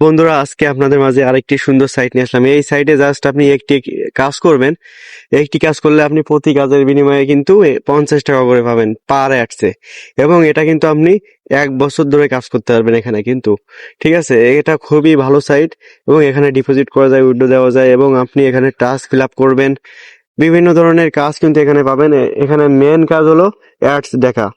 বন্ধুরা, আজকে আপনাদের মাঝে আরেকটি সুন্দর সাইট নিয়ে আসলাম। এই সাইটে জাস্ট আপনি একটি কাজ করবেন। একটি কাজ করলে আপনি প্রতি কাজের বিনিময়ে কিন্তু 50 টাকা করে পাবেন পার অ্যাডসে, এবং এটা কিন্তু আপনি 1 বছর ধরে কাজ করতে পারবেন এখানে কিন্তু। ঠিক আছে, এটা খুবই ভালো সাইট, এবং এখানে ডিপোজিট করা যায়, উইথড্র দেওয়া যায়, এবং আপনি এখানে টাস্ক ফিল আপ করবেন। বিভিন্ন ধরনের কাজ কিন্তু এখানে পাবেন। এখানে মেন কাজ হলো অ্যাডস দেখা,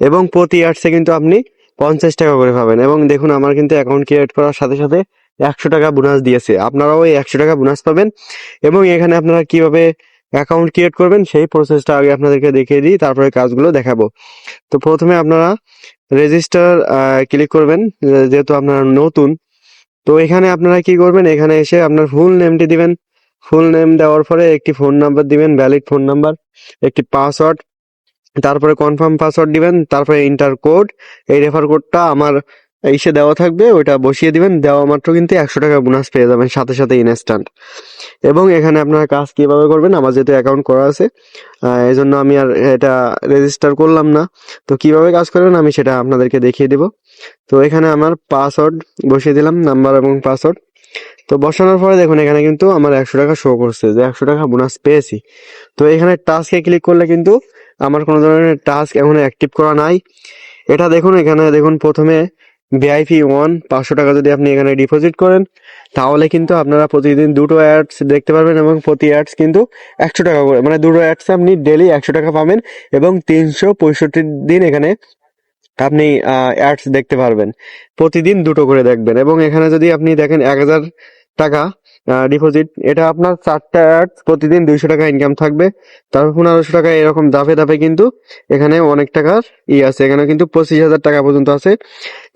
এবং প্রতি অ্যাডসে কিন্তু আপনি 50 টাকা করে পাবেন। এবং দেখুন, আমার কিন্তু অ্যাকাউন্ট ক্রিয়েট করার সাথে সাথে 100 টাকা বোনাস দিয়েছে। আপনারাও এই 100 টাকা বোনাস পাবেন। এবং এখানে আপনারা কিভাবে অ্যাকাউন্ট ক্রিয়েট করবেন সেই প্রসেসটা আগে আপনাদেরকে দেখিয়ে দিই, তারপরে কাজগুলো দেখাবো। তো প্রথমে আপনারা রেজিস্টার ক্লিক করবেন, যেহেতু আপনারা নতুন। তো এখানে আপনারা কি করবেন, এখানে এসে আপনার ফুল নেমটি দিবেন। ফুল নেম দেওয়ার পরে একটি ফোন নাম্বার দিবেন, ভ্যালিড ফোন নাম্বার, একটি পাসওয়ার্ড, তারপরে কনফার্ম পাসওয়ার্ড দিবেন, তারপরে ইন্টার কোড। এই রেফার কোডটা আমার ইসে দেওয়া থাকবে, ওইটা বসিয়ে দিবেন। দেওয়া মাত্র কিন্তু 100 টাকা বোনাস পেয়ে যাবেন সাথে সাথে ইনস্ট্যান্ট। এবং এখানে আপনার কাজ কিভাবে করবেন, আমার যেহেতু অ্যাকাউন্ট করা আছে এই জন্য আমি আর এটা রেজিস্টার করলাম না। তো কিভাবে কাজ করবেন আমি সেটা আপনাদেরকে দেখিয়ে দেব। তো এখানে আমার পাসওয়ার্ড বসিয়ে দিলাম, নাম্বার এবং পাসওয়ার্ড। তো বসানোর পরে দেখুন, এখানে কিন্তু আমার 100 টাকা শো করছে যে 100 টাকা বোনাস পেয়েছি। তো এখানে টাস্কে ক্লিক করলে কিন্তু আমার কোনো ধরনের টাস্ক এখনো অ্যাক্টিভ করা নাই। এটা দেখুন, এখানে দেখুন প্রথমে ভিআইপি 1 500 টাকা যদি আপনি এখানে ডিপোজিট করেন, তাহলে কিন্তু আপনারা প্রতিদিন দুটো অ্যাডস দেখতে পারবেন, এবং প্রতি অ্যাডস কিন্তু 100 টাকা করে, মানে দুটো অ্যাডসে আপনি ডেলি 100 টাকা পাবেন, এবং 365 দিন এখানে আপনি অ্যাডস দেখতে পারবেন। প্রতিদিন দুটো করে দেখবেন। এবং এখানে যদি আপনি দেখেন 1000 টাকা ডিপোজিট, এটা আপনার 4টা অ্যাডস, প্রতিদিন 200 টাকা ইনকাম থাকবে। তারপর 1500 টাকা, এরকম ধাপে ধাপে কিন্তু এখানে অনেক টাকার আছে। এখানে কিন্তু 25,000 টাকা পর্যন্ত আছে।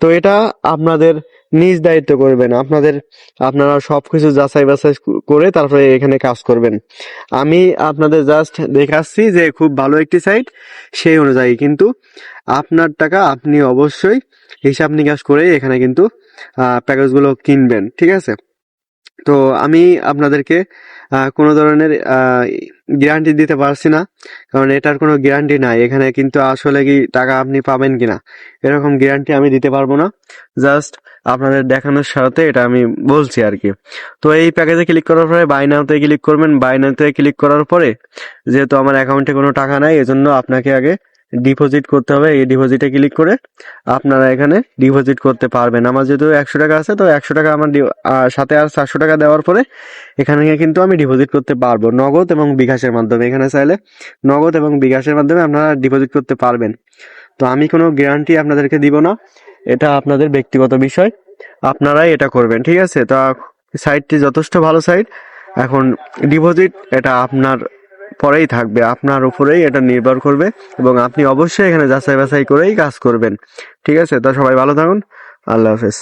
তো এটা আপনাদের নিজ দায়িত্ব করবেন, আপনারা সবকিছু যাচাই বাছাই করে তারপরে এখানে কাজ করবেন। আমি আপনাদের জাস্ট দেখাচ্ছি যে খুব ভালো একটি সাইট, সেই অনুযায়ী কিন্তু আপনার টাকা আপনি অবশ্যই হিসাব নিকাশ করে এখানে কিন্তু প্যাকেজগুলো কিনবেন। ঠিক আছে, তো আমি আপনাদেরকে কোনো ধরনের গ্যারান্টি দিতে পারছি না, কারণ এটার কোনো গ্যারান্টি নাই। এখানে কিন্তু আসলে কি টাকা আপনি পাবেন কিনা এরকম গ্যারান্টি আমি দিতে পারবো না। জাস্ট আপনাদের দেখানোর সাথে এটা আমি বলছি আর কি। তো এই প্যাকেজে ক্লিক করার পরে বাই নাওতে ক্লিক করবেন। বাই নাওতে ক্লিক করার পরে, যেহেতু আমার অ্যাকাউন্টে কোনো টাকা নাই, এজন্য আপনাকে আগে ডিপোজিট করতে হবে। এই ডিপোজিটে ক্লিক করে আপনারা এখানে ডিপোজিট করতে পারবেন। আমার যেহেতু 100 টাকা আছে, তো 100 টাকা আমার সাথে আর 400 টাকা দেওয়ার পরে এখানে কিন্তু আমি ডিপোজিট করতে পারবো নগদ এবং বিকাশের মাধ্যমে। এখানে চাইলে নগদ এবং বিকাশের মাধ্যমে আপনারা ডিপোজিট করতে পারবেন। তো আমি কোনো গ্যারান্টি আপনাদেরকে দিব না, এটা আপনাদের ব্যক্তিগত বিষয়, আপনারাই এটা করবেন। ঠিক আছে, তা সাইটটি যথেষ্ট ভালো সাইট। এখন ডিপোজিট এটা আপনার পরেই থাকবে, আপনার উপরেই এটা নির্ভর করবে, এবং আপনি অবশ্যই এখানে যাচাই বাছাই করেই কাজ করবেন। ঠিক আছে, তো সবাই ভালো থাকুন। আল্লাহ হাফেজ।